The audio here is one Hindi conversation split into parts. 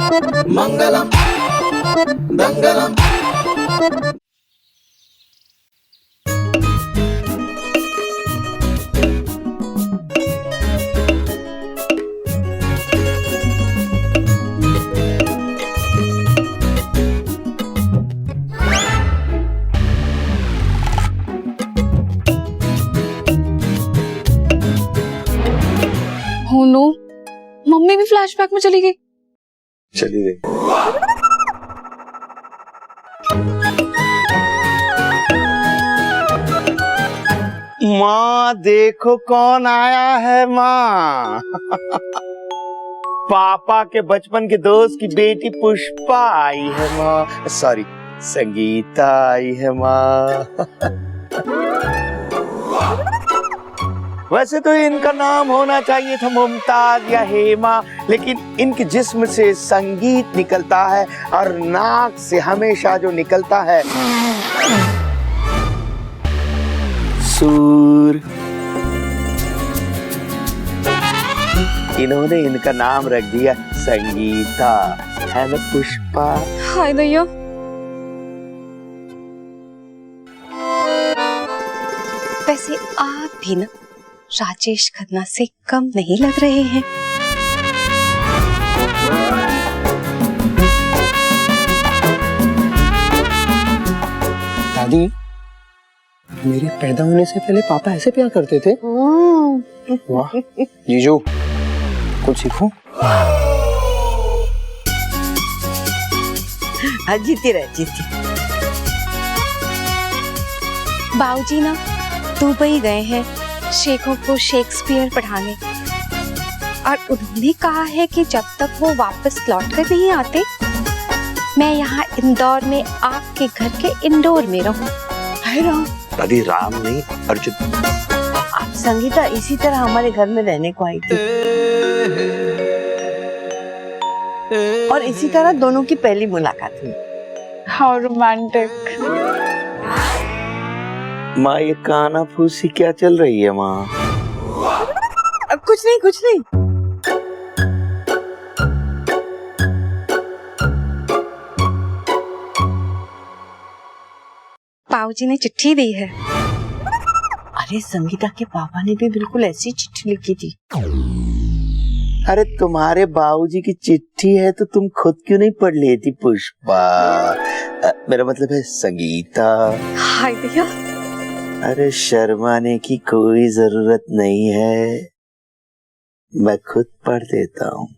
मंगलम मंगलम। हो नो, मम्मी भी फ्लैशबैक में चली गई। चली गई। माँ देखो कौन आया है माँ। पापा के बचपन के दोस्त की बेटी पुष्पा आई है माँ। सॉरी, संगीता आई है माँ। वैसे तो इनका नाम होना चाहिए था मुमताज या हेमा, लेकिन इनके जिस्म से संगीत निकलता है और नाक से हमेशा जो निकलता है सूर। इन्होंने इनका नाम रख दिया संगीता, है ना पुष्पा? हाय दैया। वैसे आप भी ना राजेश खन्ना से कम नहीं लग रहे हैं। दादी, मेरे पैदा होने से पहले पापा ऐसे प्यार करते थे? वाह जीजू, कुछ सीखो। जीती रहे जीती। बाबूजी ना दुबई गए हैं शेखों को शेक्सपियर पढ़ाने, और उन्होंने कहा है कि जब तक वो वापस लौट कर नहीं आते, मैं यहाँ इंदौर में आपके घर के इंडोर में रहूं। हाय राम। दादी, राम नहीं अर्जुन। आप संगीता इसी तरह हमारे घर में रहने को आई थी, और इसी तरह दोनों की पहली मुलाकात हुई। How romantic. माँ ये काना फूसी क्या चल रही है माँ? कुछ नहीं कुछ नहीं। बाबूजी ने चिट्ठी दी है। अरे संगीता के पापा ने भी बिल्कुल ऐसी चिट्ठी लिखी थी। अरे तुम्हारे बाबूजी की चिट्ठी है तो तुम खुद क्यों नहीं पढ़ लेती पुष्पा? मेरा मतलब है संगीता। हाय भैया। अरे शर्माने की कोई जरूरत नहीं है, मैं खुद पढ़ देता हूँ।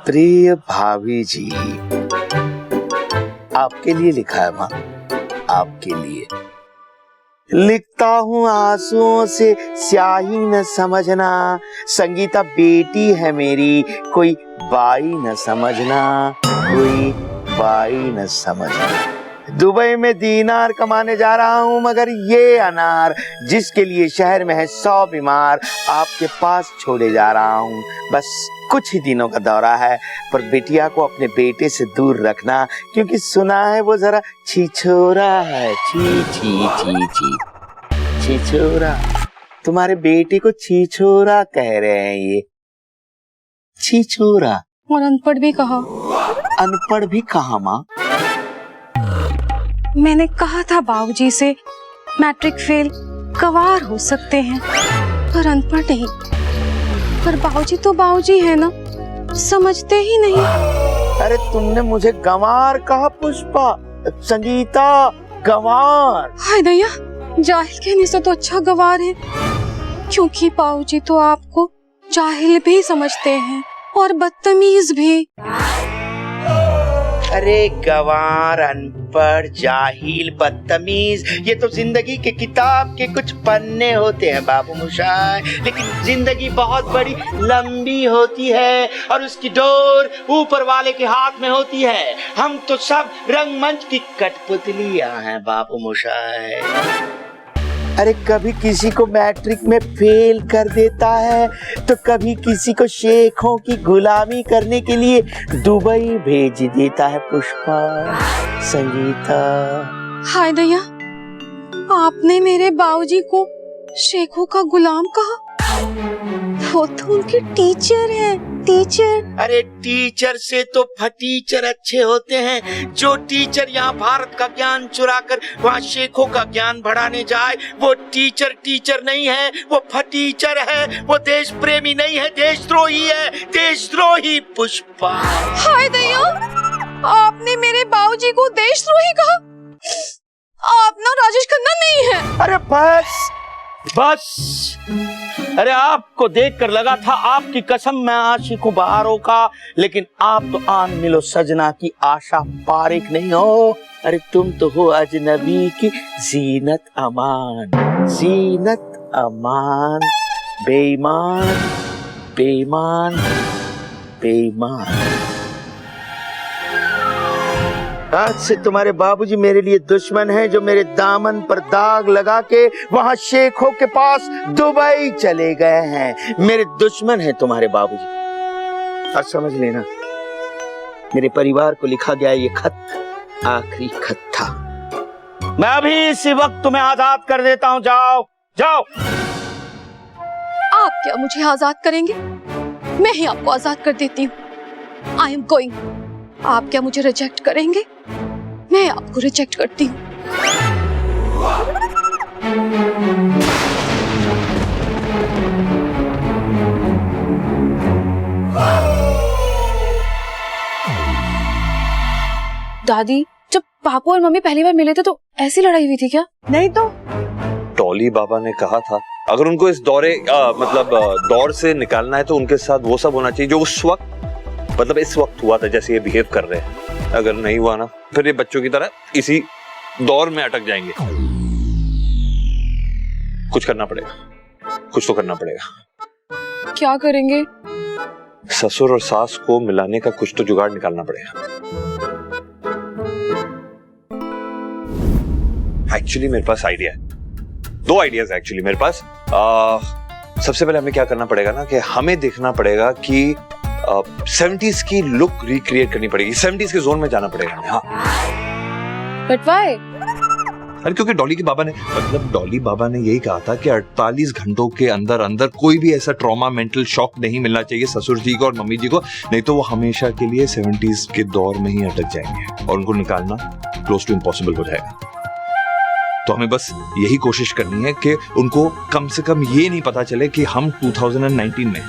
प्रिय भाभी जी, आपके लिए लिखा है माँ, आपके लिए लिखता हूँ आंसुओं से स्याही न समझना। संगीता बेटी है मेरी, कोई बाई न समझना, कोई बाई न समझना। दुबई में दीनार कमाने जा रहा हूँ, मगर ये अनार जिसके लिए शहर में है 100 बीमार, आपके पास छोड़े जा रहा हूँ। बस कुछ ही दिनों का दौरा है, पर बिटिया को अपने बेटे से दूर रखना, क्योंकि सुना है वो जरा छिछोरा है। छी छी छी छी छिछोरा। तुम्हारे बेटे को छिछोरा कह रहे हैं ये, छिछोरा। और अनपढ़ भी कहा। अनपढ़ भी कहा माँ? मैंने कहा था बाबूजी से मैट्रिक फेल गवार हो सकते हैं, पर अनपढ़ नहीं। पर बाबूजी तो बाबूजी है ना, समझते ही नहीं। अरे तुमने मुझे गंवार कहा पुष्पा, संगीता गंवार। हाय दैया, जाहिल कहने से तो अच्छा गवार है, क्योंकि बाबूजी तो आपको जाहिल भी समझते हैं और बदतमीज भी। अरे गंवार, अनपढ़, जाहिल, बदतमीज, ये तो जिंदगी के किताब के कुछ पन्ने होते हैं बाबू मोशाय, लेकिन जिंदगी बहुत बड़ी लंबी होती है और उसकी डोर ऊपर वाले के हाथ में होती है। हम तो सब रंगमंच की कठपुतलियां हैं बाबू मोशाय। अरे कभी किसी को मैट्रिक में फेल कर देता है तो कभी किसी को शेखों की गुलामी करने के लिए दुबई भेज देता है पुष्पा। संगीता, हाय दया, आपने मेरे बाबूजी को शेखों का गुलाम कहा? वो तो उनके टीचर हैं, टीचर। अरे टीचर से तो फटीचर अच्छे होते हैं। जो टीचर यहाँ भारत का ज्ञान चुराकर वहाँ शेखों का ज्ञान बढ़ाने जाए, वो टीचर टीचर नहीं है, वो फटीचर है। वो देश प्रेमी नहीं है, देशद्रोही है, देशद्रोही पुष्पा। हाय दया, आपने मेरे बाबूजी को देशद्रोही कहा? आप ना राजेश खन्ना नहीं है। अरे बस बस, अरे आपको देखकर लगा था आपकी कसम मैं आशिकों बहारों का, लेकिन आप तो आन मिलो सजना की आशा पारिक नहीं हो। अरे तुम तो हो अजनबी की जीनत अमान, जीनत अमान, बेईमान बेईमान बेईमान। आज से तुम्हारे बाबूजी मेरे लिए दुश्मन हैं, जो मेरे दामन पर दाग लगा के वहां शेखों के पास दुबई चले गए हैं। मेरे दुश्मन हैं तुम्हारे बाबूजी। और समझ लेना, मेरे परिवार को लिखा गया ये खत आखिरी खत था। मैं अभी इसी वक्त तुम्हें आजाद कर देता हूं। जाओ जाओ। आप क्या मुझे आजाद करेंगे? मैं ही आपको आजाद कर देती हूँ। I am going. आप क्या मुझे रिजेक्ट करेंगे? मैं आपको रिजेक्ट करती हूँ। दादी, जब पापा और मम्मी पहली बार मिले थे तो ऐसी लड़ाई हुई थी क्या? नहीं तो टॉली बाबा ने कहा था अगर उनको इस दौर से निकालना है तो उनके साथ वो सब होना चाहिए जो उस वक्त, मतलब इस वक्त हुआ था, जैसे ये बिहेव कर रहे हैं। अगर नहीं हुआ ना, फिर ये बच्चों की तरह इसी दौर में अटक जाएंगे। कुछ करना पड़ेगा, कुछ तो करना पड़ेगा। क्या करेंगे? ससुर और सास को मिलाने का कुछ तो जुगाड़ निकालना पड़ेगा। एक्चुअली मेरे पास आइडिया है, 2 आइडियाज एक्चुअली मेरे पास। सबसे पहले हमें क्या करना पड़ेगा ना, कि हमें देखना पड़ेगा कि 70s की लुक रिक्रिएट करनी पड़ेगी, 70s के जोन में जाना पड़ेगा हमें। हाँ, बट व्हाई? अरे क्योंकि डॉली बाबा ने यही कहा था कि 48 घंटों के अंदर अंदर कोई भी ऐसा ट्रॉमा, मेंटल शॉक नहीं मिलना चाहिए ससुर जी को और मम्मी जी को, नहीं तो वो हमेशा के लिए 70s के दौर में ही अटक जाएंगे और उनको निकालना क्लोज टू इम्पॉसिबल हो जाएगा। तो हमें बस यही कोशिश करनी है कि उनको कम से कम ये नहीं पता चले कि हम 2019 में।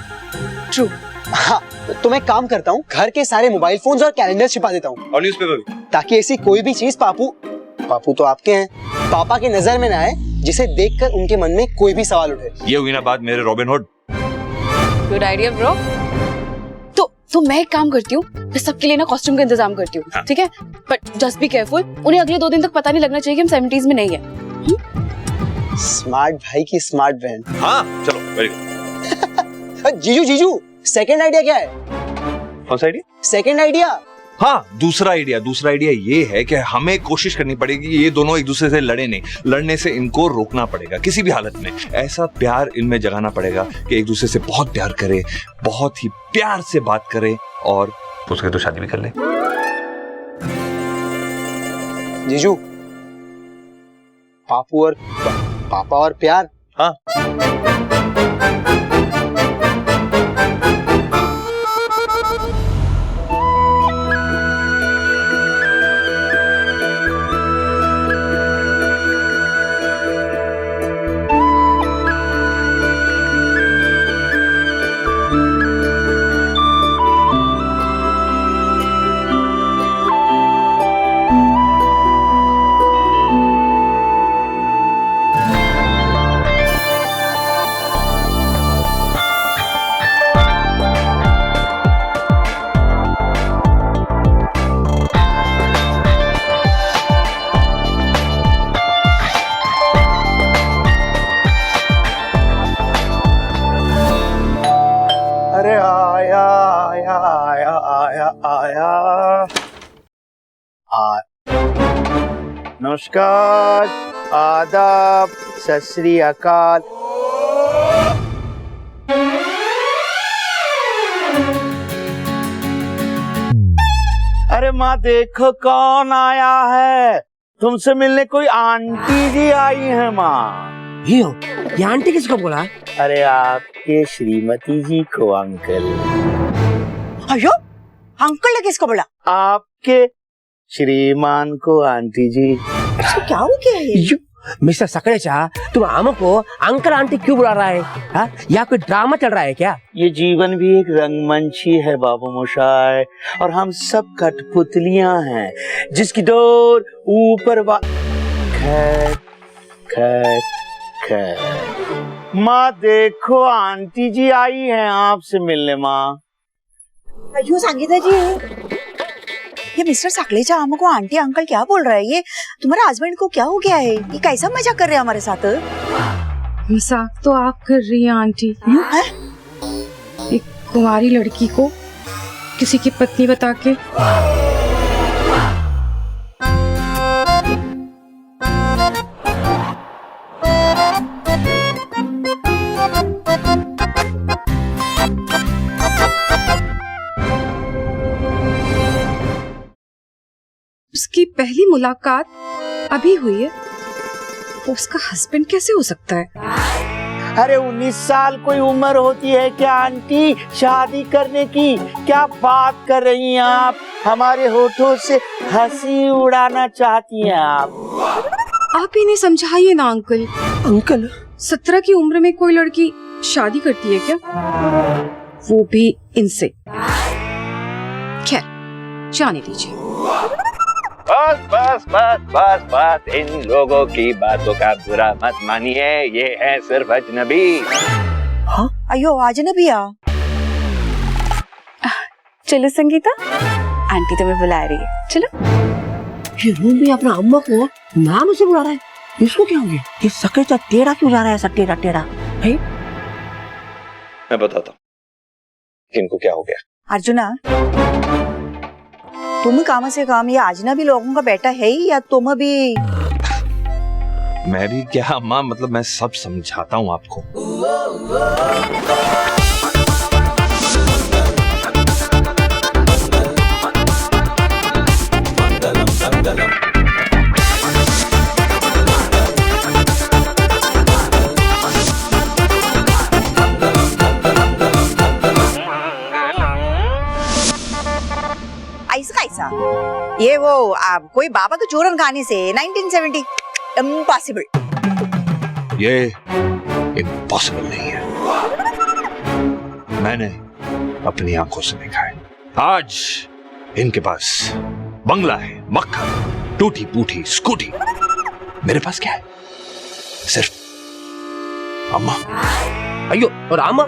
ट्रू। हाँ, तो मैं काम करता हूँ, घर के सारे मोबाइल फोन्स और कैलेंडर छिपा देता हूँ और न्यूज़पेपर भी, ताकि ऐसी कोई भी चीज पापू तो आपके हैं, पापा की नजर में ना आए, जिसे देखकर उनके मन में कोई भी सवाल उठे। ये हुई ना बात मेरे robin hood. Good idea bro. तो मैं एक काम करती हूँ, मैं सबके लिए ना कॉस्ट्यूम का इंतजाम करती हूँ। हाँ। ठीक है, बट जस्ट बी केयरफुल। उन्हें अगले 2 दिन तक पता नहीं लगना चाहिए कि हम 70s में नहीं है। स्मार्ट भाई की स्मार्ट बहन। हाँ चलो, वेरी गुड। जीजू सेकंड आइडिया क्या है? कौन सा आइडिया? सेकंड आइडिया, हाँ दूसरा आइडिया ये है कि हमें कोशिश करनी पड़ेगी ये दोनों एक दूसरे से लड़े नहीं, लड़ने से इनको रोकना पड़ेगा किसी भी हालत में। ऐसा प्यार इनमें जगाना पड़ेगा कि एक दूसरे से बहुत प्यार करे, बहुत ही प्यार से बात करे और उसके तो शादी भी कर ले। जीजू, पापा और प्यार। हाँ नमस्कार, आदाब, सत श्री अकाल। अरे माँ देखो कौन आया है, तुमसे मिलने कोई आंटी जी आई है माँ। ये आंटी किसको बोला? अरे आपके श्रीमती जी को अंकल। अयो अंकल ने किसको बोला? आपके श्रीमान को आंटी जी। इसको क्या हो गया है? मिस्टर सकलेचा, तुम आम को अंकल आंटी क्यों बुला रहा है? हा? या कोई ड्रामा चल रहा है क्या? ये जीवन भी एक रंगमंची है बाबू मोशाय, और हम सब कठपुतलियां हैं जिसकी डोर ऊपर खैर खैर खैर। माँ देखो आंटी जी आई हैं आपसे मिलने। माँ अयो संगीता जी, ये मिस्टर सकलेचा आम को आंटी अंकल क्या बोल रहा है? ये तुम्हारे हस्बैंड को क्या हो गया है? ये कैसा मजाक कर रहे हैं हमारे साथ? मजाक तो आप कर रही हैं आंटी। एक कुंवारी लड़की को किसी की पत्नी बता के। उसकी पहली मुलाकात अभी हुई है, तो उसका हस्बैंड कैसे हो सकता है? अरे 19 साल कोई उम्र होती है क्या आंटी शादी करने की? क्या बात कर रही हैं आप? हमारे होठों से हंसी उड़ाना चाहती हैं आप इन्हें समझाइए ना अंकल। अंकल 17 की उम्र में कोई लड़की शादी करती है क्या? वो भी इनसे। खैर जाने दीजिए। बस बस बस बस बस, इन लोगों की बातों का बुरा मत मानिए, ये है सिर्फ अजनबी। हाँ? अयो अजनबिया। चलो संगीता, आंटी तुम्हें बुला रही है, चलो। ये रूम में अपना अम्मा को नाम से बुला रहा है, इसको क्या हो गया? ये सकलेचा टेढ़ा क्यों जा रहा है? ऐसा टेढ़ा टेढ़ा है? मैं बताता हूँ इनको क्या हो गया। अर्जुना, तुम काम से काम ये अजनबी लोगों का बेटा है ही, या तुम भी? मैं भी क्या अम्मा, मतलब मैं सब समझाता हूँ आपको। ऐसा ये वो कोई बाबा का चूरन खाने से 1970 इम्पॉसिबल। ये इम्पॉसिबल नहीं है, मैंने अपनी आंखों से देखा है। आज इनके पास बंगला है, मक्खन, टूटी फूटी स्कूटी। मेरे पास क्या है? सिर्फ अम्मा। अयो और अम्मा।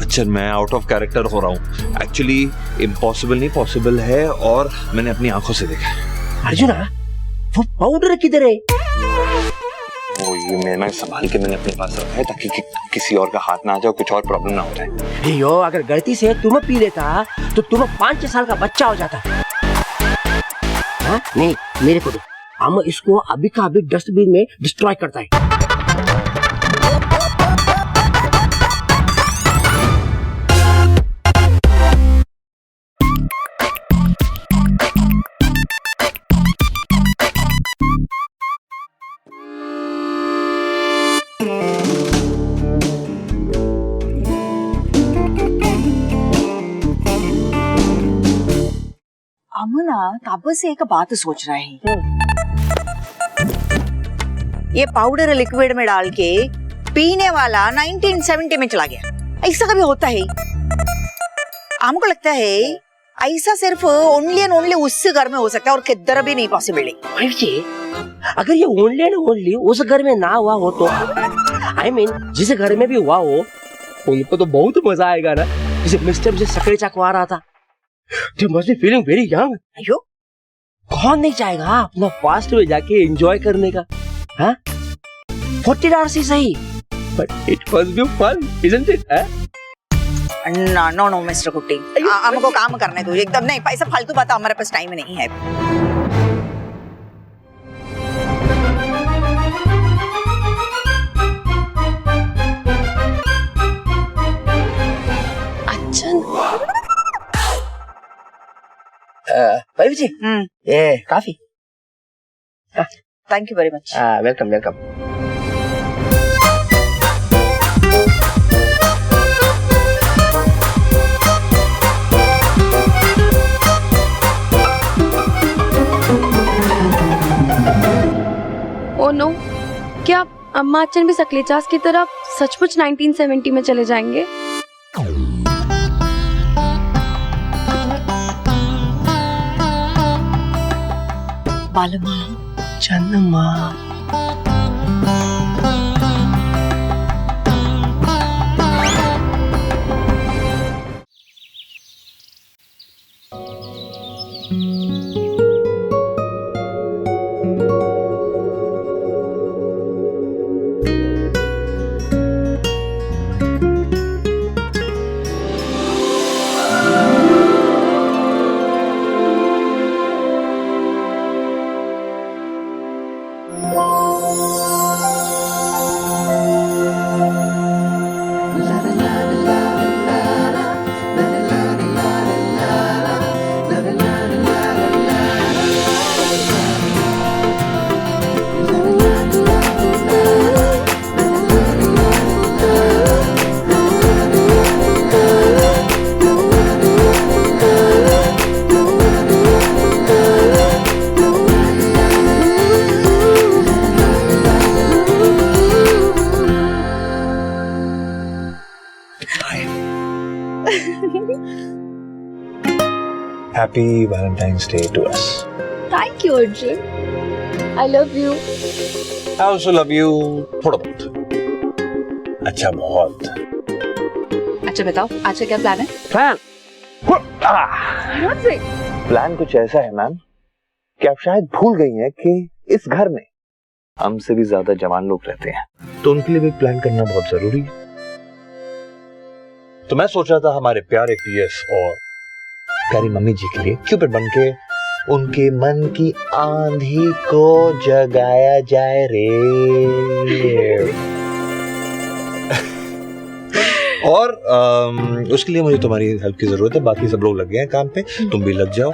अच्छा मैं आउट ऑफ कैरेक्टर हो रहा हूँ। एक्चुअली इम्पॉसिबल नहीं पॉसिबल है, और मैंने अपनी आंखों से देखा है। अर्जुना, वो पाउडर किधर है? वो ये मैं संभाल के मैंने अपने पास रखा है ताकि किसी और का हाथ ना आ जाए, कुछ और प्रॉब्लम ना हो जाए। यो अगर गलती से तुम पी लेता तो तुम 5-6 साल का बच्चा हो जाता। हाँ? नहीं मेरे को दो, हम इसको अभी का अभी डस्टबिन में डिस्ट्रॉय करता है। अमना तब से एक बात सोच रहे हैं, ये पाउडर लिक्विड में डाल के पीने वाला 1970 में चला गया। ऐसा कभी होता है? हमको लगता है ऐसा सिर्फ ओनली एंड ओनली उस घर में हो सकता है, और किधर भी नहीं पॉसिबल है। अगर ये ओनली एंड ओनली उस घर में ना हुआ हो तो I mean, जिस घर में भी हुआ हो उनको तो बहुत मजा आएगा ना, जैसे मिस्टर मुझे सकलेचा को आ रहा था। They must be feeling very young. अयो कौन नहीं चाहेगा अपना पास्ट में जाके एंजॉय करने का? हाँ? 40 hours ही सही, but it must be fun, isn't it? No mister Kutty, हमको काम करने दो एकदम। नहीं, पैसा फालतू बात, हमारे पास टाइम नहीं है। वाइफ जी ये काफी thank you very much. Welcome welcome. Oh no, क्या अम्मा अच्चन भी सकलेचास की तरह सचमुच 1970 में चले जाएंगे? बालमा चन्नमा Happy Valentine's Day to us. Thank you Arjun, I love you. I also love you. थोड़ा बहुत। अच्छा बहुत। अच्छा बताओ आज का क्या प्लान है? प्लान कुछ ऐसा है मैम कि आप शायद भूल गई हैं कि इस घर में हमसे भी ज्यादा जवान लोग रहते हैं, तो उनके लिए भी प्लान करना बहुत जरूरी है। तो मैं सोच रहा था हमारे प्यारे पीएस और प्यारी मम्मी जी के लिए क्यूपिड बन के उनके मन की आंधी को जगाया जाए रे। और उसके लिए मुझे तुम्हारी हेल्प की जरूरत है। बाकी सब लोग लग गए हैं काम पे, तुम भी लग जाओ।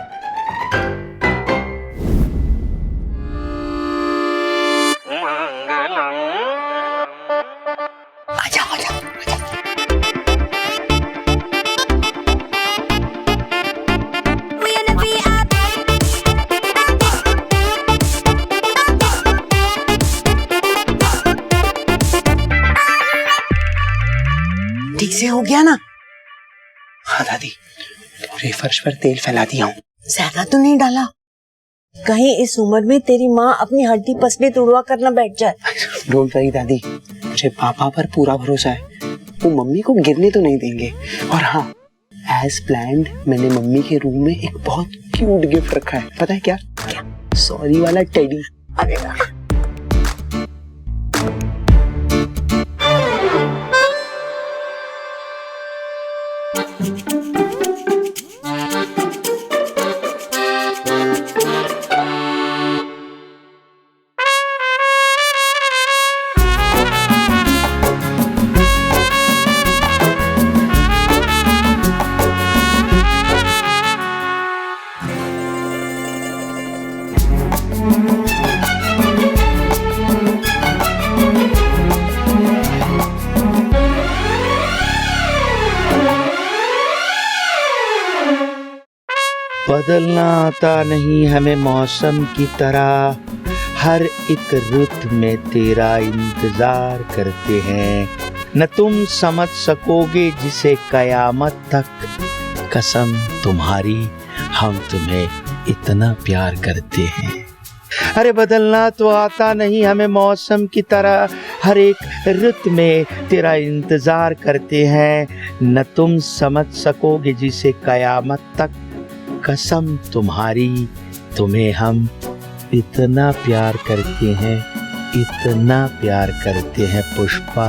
ठीक से हो गया ना? हाँ दादी, पूरे फर्श पर तेल फैला दिया हूँ। ज्यादा तो नहीं डाला, कहीं इस उम्र में तेरी माँ अपनी हड्डी पसली तुड़वा करना बैठ जाए। डोंट वरी दादी, मुझे पापा पर पूरा भरोसा है, वो मम्मी को गिरने तो नहीं देंगे। और हाँ, एज प्लान्ड मैंने मम्मी के रूम में एक बहुत क्यूट गिफ्ट रखा है। पता है क्या? सॉरी वाला टेडी। अरे बदलना आता नहीं हमें मौसम की तरह, हर एक रुत में तेरा इंतजार करते हैं, न तुम समझ सकोगे जिसे कयामत तक, कसम तुम्हारी हम तुम्हें इतना प्यार करते हैं। अरे बदलना तो आता नहीं हमें मौसम की तरह, हर एक रुत में तेरा इंतजार करते हैं, न तुम समझ सकोगे जिसे कयामत तक, कसम तुम्हारी तुम्हें हम इतना प्यार करते हैं, इतना प्यार करते हैं पुष्पा।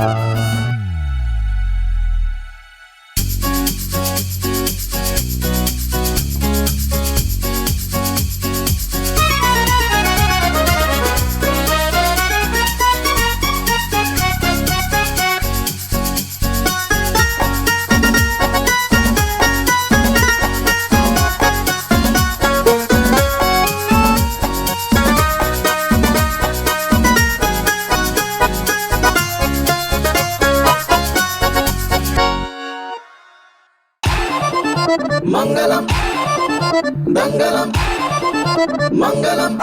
मंगलम मंगलम मंगलम